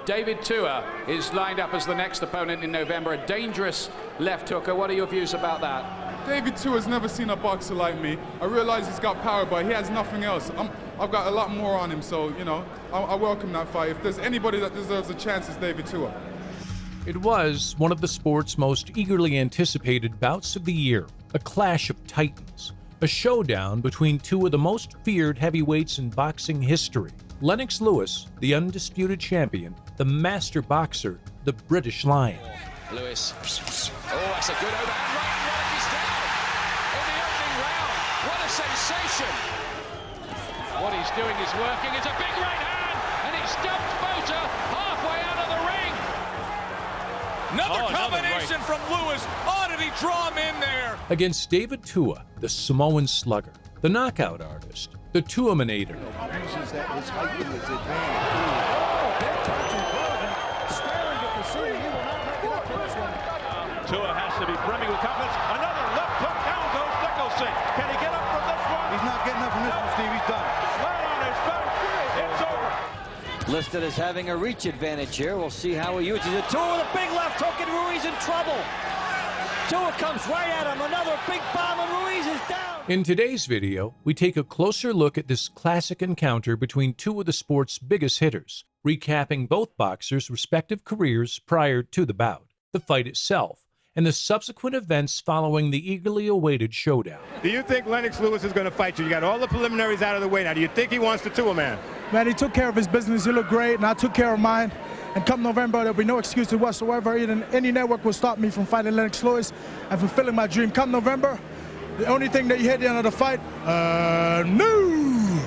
David Tua is lined up as the next opponent in November, a dangerous left hooker. What are your views about that? David Tua's never seen a boxer like me. I realize he's got power, but he has nothing else. I've got a lot more on him, so, you know, I welcome that fight. If there's anybody that deserves a chance, it's David Tua. It was one of the sport's most eagerly anticipated bouts of the year, a clash of titans, a showdown between two of the most feared heavyweights in boxing history. Lennox Lewis, the undisputed champion, the master boxer, the British Lion. Lewis. Oh, that's a good overhand right. He's down in the opening round. What a sensation. What he's doing is working. It's a big right hand, and he stumped Bouts halfway out of the ring. Another combination from Lewis. Oh, did he draw him in there? Against David Tua, the Samoan slugger, the knockout artist, the Tuamanator. Uses that his height in his advantage. They're touching Clothing, staring at the ceiling. He will not make it up for this one. Tua has to be brimming with confidence. Another left hook. Down goes Nicholson. Can he get up from this one? He's not getting up from this one, Steve. He's done. Flat on his back. It's over. Listed as having a reach advantage here. We'll see how he uses it. Tua with a big left hook, and Ruiz in trouble. Tua comes right at him. Another big bomb, and Ruiz is down. In today's video, we take a closer look at this classic encounter between two of the sport's biggest hitters, recapping both boxers' respective careers prior to the bout, the fight itself, and the subsequent events following the eagerly awaited showdown. Do you think Lennox Lewis is going to fight you? You got all the preliminaries out of the way now. Do you think he wants to Tua, man? Man, he took care of his business. He looked great, and I took care of mine. And come November, there'll be no excuses whatsoever. Any network will stop me from fighting Lennox Lewis and fulfilling my dream. Come November, the only thing that you hear at the end of the fight, no!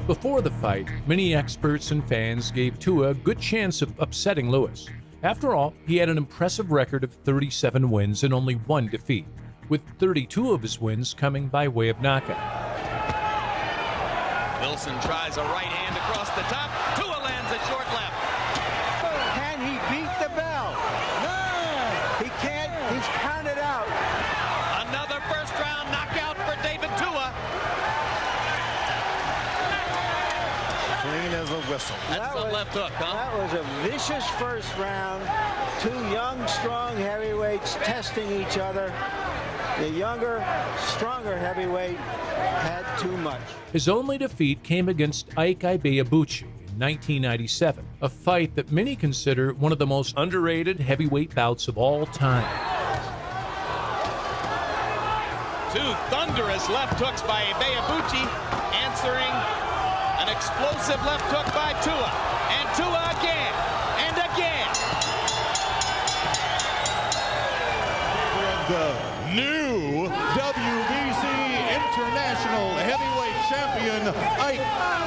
Before the fight, many experts and fans gave Tua a good chance of upsetting Lewis. After all, he had an impressive record of 37 wins and only 1 defeat, with 32 of his wins coming by way of knockout. Wilson tries a right hand across the top. Tua lands a short left. Can he beat the bell? No! He can't. He's counted out. Another first round knockout for David Tua. Clean as a whistle. That's a left hook, huh? That was a vicious first round. Two young, strong heavyweights testing each other. The younger, stronger heavyweight had too much. His only defeat came against Ike Ibeabuchi in 1997, a fight that many consider one of the most underrated heavyweight bouts of all time. Two thunderous left hooks by Ibeabuchi, answering an explosive left hook by Tua. And Tua again, and again. The new WBC International Heavyweight Champion, Ike,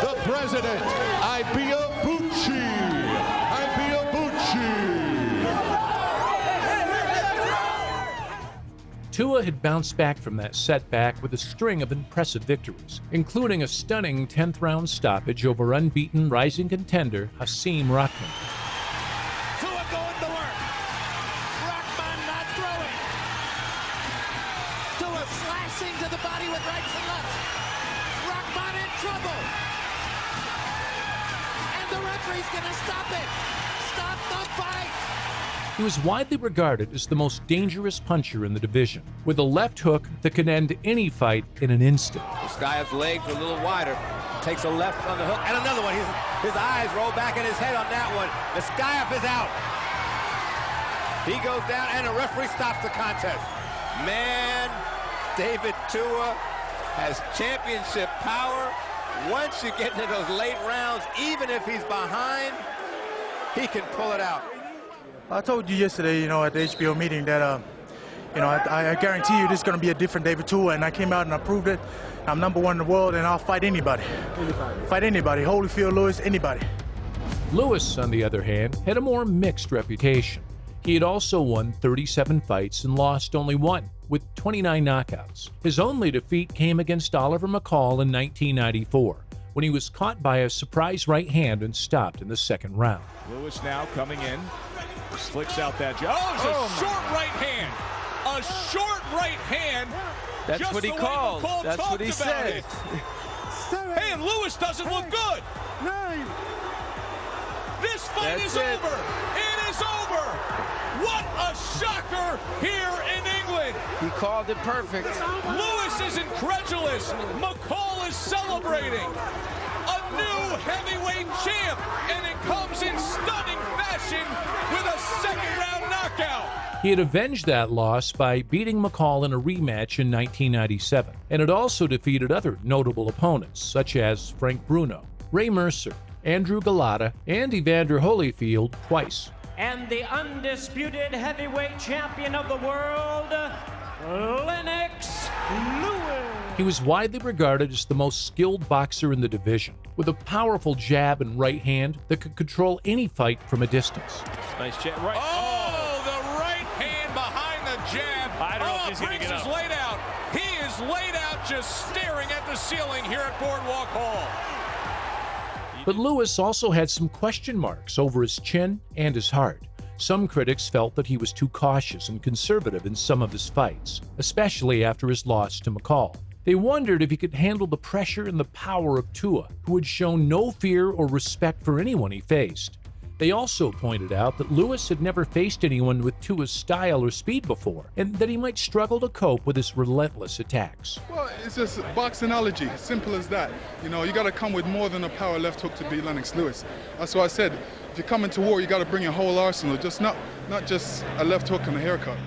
the President, Ibeabuchi. Tua had bounced back from that setback with a string of impressive victories, including a stunning 10th round stoppage over unbeaten rising contender Hasim Rahman. Tua going to work. Rahman not throwing. Tua slashing to the body with rights and lefts. Rahman in trouble. And the referee's going to stop it. Stop the fight. He was widely regarded as the most dangerous puncher in the division, with a left hook that could end any fight in an instant. Skye's legs are a little wider. Takes a left on the hook, and another one. His eyes roll back in his head on that one. The Skyev is out. He goes down, and the referee stops the contest. Man, David Tua has championship power. Once you get into those late rounds, even if he's behind, he can pull it out. I told you yesterday, at the HBO meeting that, I guarantee you this is going to be a different David Tua, and I came out and I proved it. I'm #1 in the world, and I'll fight anybody. Fight anybody. Holyfield, Lewis, anybody. Lewis, on the other hand, had a more mixed reputation. He had also won 37 fights and lost only 1, with 29 knockouts. His only defeat came against Oliver McCall in 1994, when he was caught by a surprise right hand and stopped in the second round. Lewis now coming in. Flicks out that jab. Oh, it's a short right hand. A short right hand. That's just what he the way called. McCall That's what he talked about said. it. Hey, and Lewis doesn't look good. 9, fight is over. It is over. What a shocker here in England. He called it perfect. Lewis is incredulous. McCall is celebrating. A new heavyweight champ, and it comes in stunning fashion with a second-round knockout. He had avenged that loss by beating McCall in a rematch in 1997, and had also defeated other notable opponents such as Frank Bruno, Ray Mercer, Andrew Galata, and Evander Holyfield twice. And the undisputed heavyweight champion of the world, Lennox Lewis. He was widely regarded as the most skilled boxer in the division, with a powerful jab and right hand that could control any fight from a distance. Nice jab, right. Oh, the right hand behind the jab. I don't know if he's going to Briggs get is up. laid out. He is laid out just staring at the ceiling here at Boardwalk Hall. But Lewis also had some question marks over his chin and his heart. Some critics felt that he was too cautious and conservative in some of his fights, especially after his loss to McCall. They wondered if he could handle the pressure and the power of Tua, who had shown no fear or respect for anyone he faced. They also pointed out that Lewis had never faced anyone with Tua's style or speed before, and that he might struggle to cope with his relentless attacks. Well, it's just boxingology, simple as that. You know, you got to come with more than a power left hook to beat Lennox Lewis. That's why I said, if you're coming to war, you got to bring your whole arsenal, just not just a left hook and a haircut.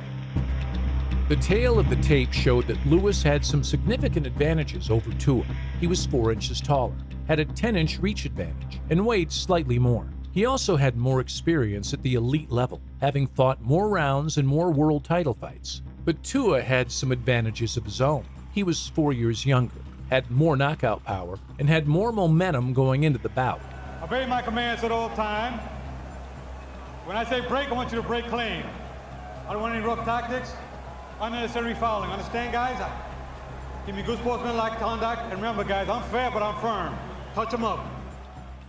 The tail of the tape showed that Lewis had some significant advantages over Tua. He was 4 inches taller, had a 10-inch reach advantage, and weighed slightly more. He also had more experience at the elite level, having fought more rounds and more world title fights. But Tua had some advantages of his own. He was 4 years younger, had more knockout power, and had more momentum going into the bout. Obey my commands at all times. When I say break, I want you to break clean. I don't want any rough tactics, unnecessary fouling. Understand, guys? Give me good sportsmanlike conduct. And remember, guys, I'm fair, but I'm firm. Touch them up.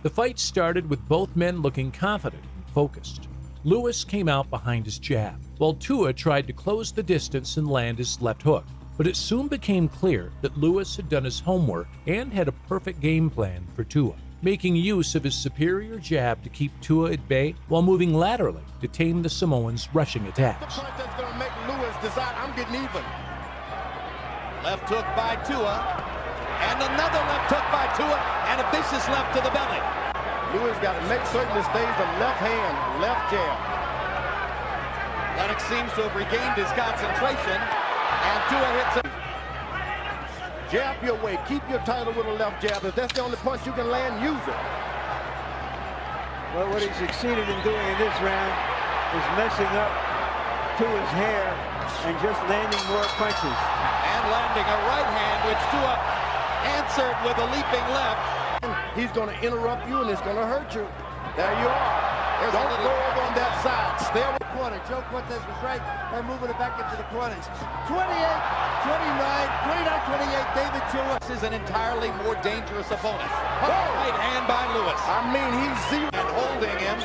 The fight started with both men looking confident and focused. Lewis came out behind his jab, while Tua tried to close the distance and land his left hook. But it soon became clear that Lewis had done his homework and had a perfect game plan for Tua, making use of his superior jab to keep Tua at bay while moving laterally to tame the Samoan's rushing attacks. The punch that's going to make Lewis decide I'm getting even. Left hook by Tua. And another left hook by Tua, and a vicious left to the belly. Lewis got to make certain it stays the left hand, left jab. Lennox seems to have regained his concentration, and Tua hits him. Jab your way. Keep your title with a left jab. If that's the only punch you can land, use it. Well, what he succeeded in doing in this round is messing up Tua's hair and just landing more punches. And landing a right hand, which Tua answered with a leaping left. He's going to interrupt you, and it's going to hurt you. There you are. Don't go over on that side. Stay on the corner. Joe Cortez was right by moving it back into the corners. 28, 29, 29, 28. David Tua This is an entirely more dangerous opponent. Right hand by Lewis. I mean, he's zero. And holding him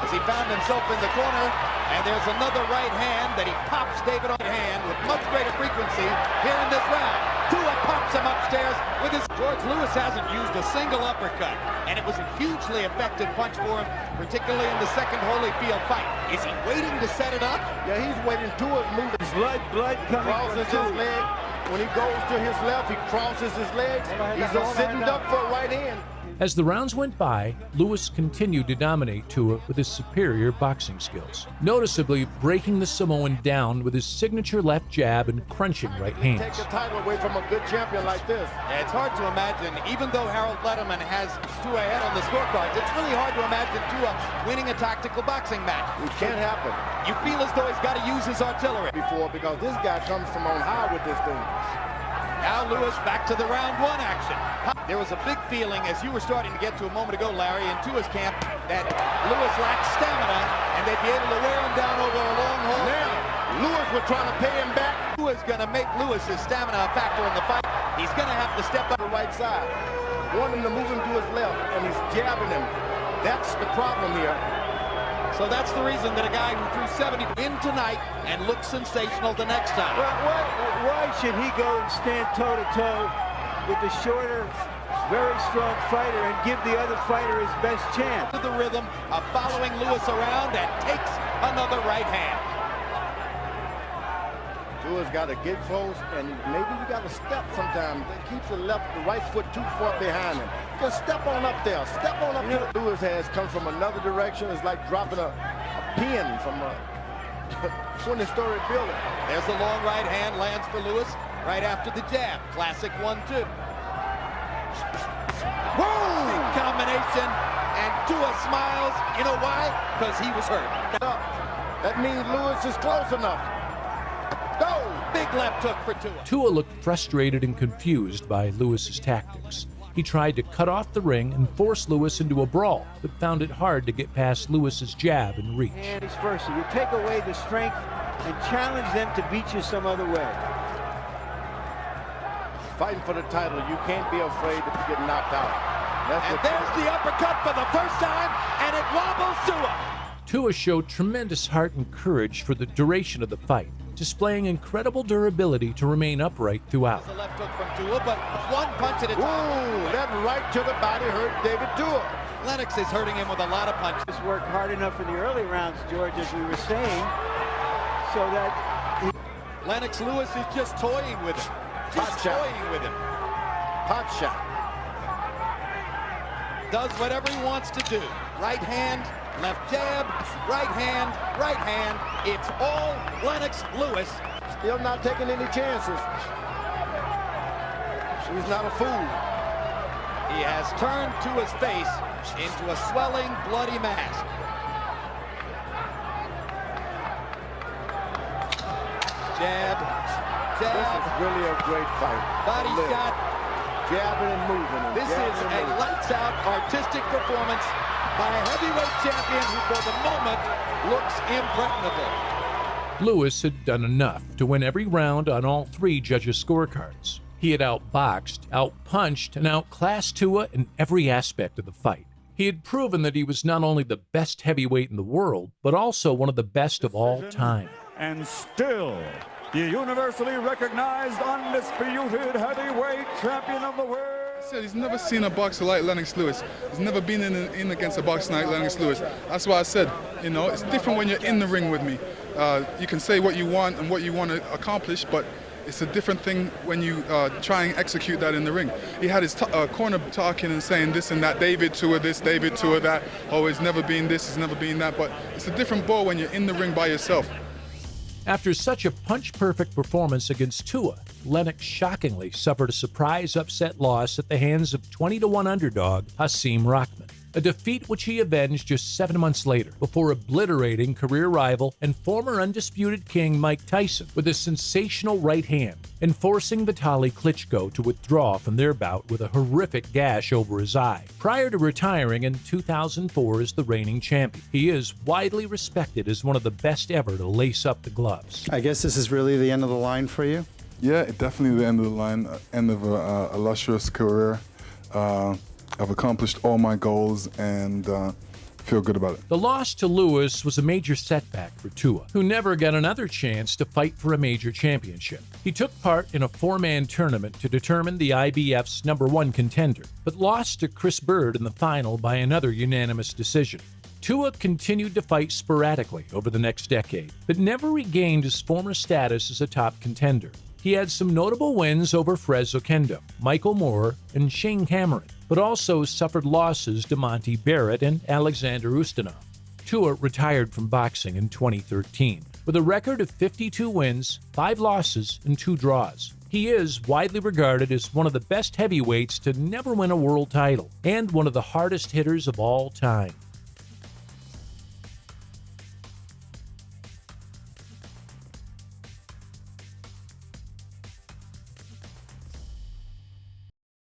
as he found himself in the corner. And there's another right hand that he pops David on the hand with much greater frequency here in this round. Tua pops him upstairs with his... George Lewis hasn't used a single uppercut, and it was a hugely effective punch for him, particularly in the second Holyfield fight. Is he waiting to set it up? Yeah, he's waiting. Tua's moving. Blood coming crosses from his leg. When he goes to his left, he crosses his legs. He's a sitting duck for a right hand. As the rounds went by, Lewis continued to dominate Tua with his superior boxing skills, noticeably breaking the Samoan down with his signature left jab and crunching right hands. Take the title away from a good champion like this. Yeah, it's hard to imagine, even though Harold Letterman has Tua ahead on the scorecards, it's really hard to imagine Tua winning a tactical boxing match. It can't happen. You feel as though he's got to use his artillery. Before, because this guy comes from on high with this thing. Now Lewis back to the round one action. There was a big feeling, as you were starting to get to a moment ago, Larry, in Tua's camp, that Lewis lacked stamina, and they'd be able to wear him down over a long haul. Now, Lewis was trying to pay him back. Tua's going to make Lewis's stamina a factor in the fight. He's going to have to step up the right side. Want him to move him to his left, and he's jabbing him. That's the problem here. So that's the reason that a guy who threw 70 in tonight and looks sensational the next time. Why should he go and stand toe-to-toe with the shorter, very strong fighter and give the other fighter his best chance. To the rhythm of following Lewis around and takes another right hand. Tua's got to get close, and maybe you got to step sometimes. It keeps the right foot too far behind him. Just step on up there. Step on up there. Lewis has come from another direction. It's like dropping a pin from a 20-story building. There's the long right hand, lands for Lewis right after the jab. Classic 1-2. Whoa! Big combination, and Tua smiles. You know why? Because he was hurt. That means Lewis is close enough. Go! Big left hook for Tua. Tua looked frustrated and confused by Lewis's tactics. He tried to cut off the ring and force Lewis into a brawl, but found it hard to get past Lewis's jab and reach. And he's first. You take away the strength and challenge them to beat you some other way. Fighting for the title, you can't be afraid to get knocked out. And there's the uppercut for the first time, and it wobbles Tua. Tua showed tremendous heart and courage for the duration of the fight, displaying incredible durability to remain upright throughout. The left hook from Tua, but one punch at a time. Ooh, that right to the body hurt David Tua. Lennox is hurting him with a lot of punches. Just worked hard enough in the early rounds, George, as we were saying, so that Lennox Lewis is just toying with him. Just toying with him. Hot shot. Does whatever he wants to do. Right hand, left jab, right hand, right hand. It's all Lennox Lewis. Still not taking any chances. He's not a fool. He has turned Tua's face into a swelling, bloody mask. Jab, jab. This is really a great fight. Body shot. Jabbing and moving. This is a lights-out artistic performance by a heavyweight champion who for the moment looks impregnable. Lewis had done enough to win every round on all three judges' scorecards. He had outboxed, outpunched, and outclassed Tua in every aspect of the fight. He had proven that he was not only the best heavyweight in the world, but also one of the best of all time. And still, the universally recognized undisputed heavyweight champion of the world. I said he's never seen a boxer like Lennox Lewis. He's never been in against a boxer like Lennox Lewis. That's why I said, you know, it's different when you're in the ring with me. You can say what you want and what you want to accomplish, but it's a different thing when you try and execute that in the ring. He had his corner talking and saying this and that, David Tua this, David Tua that, oh, he's never been this, he's never been that, but it's a different ball when you're in the ring by yourself. After such a punch-perfect performance against Tua, Lennox shockingly suffered a surprise upset loss at the hands of 20-1 underdog Hasim Rahman, a defeat which he avenged just 7 months later before obliterating career rival and former undisputed king Mike Tyson with a sensational right hand and forcing Vitaly Klitschko to withdraw from their bout with a horrific gash over his eye. Prior to retiring in 2004 as the reigning champion, he is widely respected as one of the best ever to lace up the gloves. I guess this is really the end of the line for you? Yeah, definitely the end of the line, end of a illustrious career. I've accomplished all my goals and feel good about it. The loss to Lewis was a major setback for Tua, who never got another chance to fight for a major championship. He took part in a 4-man tournament to determine the IBF's #1 contender, but lost to Chris Bird in the final by another unanimous decision. Tua continued to fight sporadically over the next decade, but never regained his former status as a top contender. He had some notable wins over Frez Oquendo, Michael Moore, and Shane Cameron, but also suffered losses to Monty Barrett and Alexander Ustinov. Tua retired from boxing in 2013 with a record of 52 wins, 5 losses, and 2 draws. He is widely regarded as one of the best heavyweights to never win a world title and one of the hardest hitters of all time.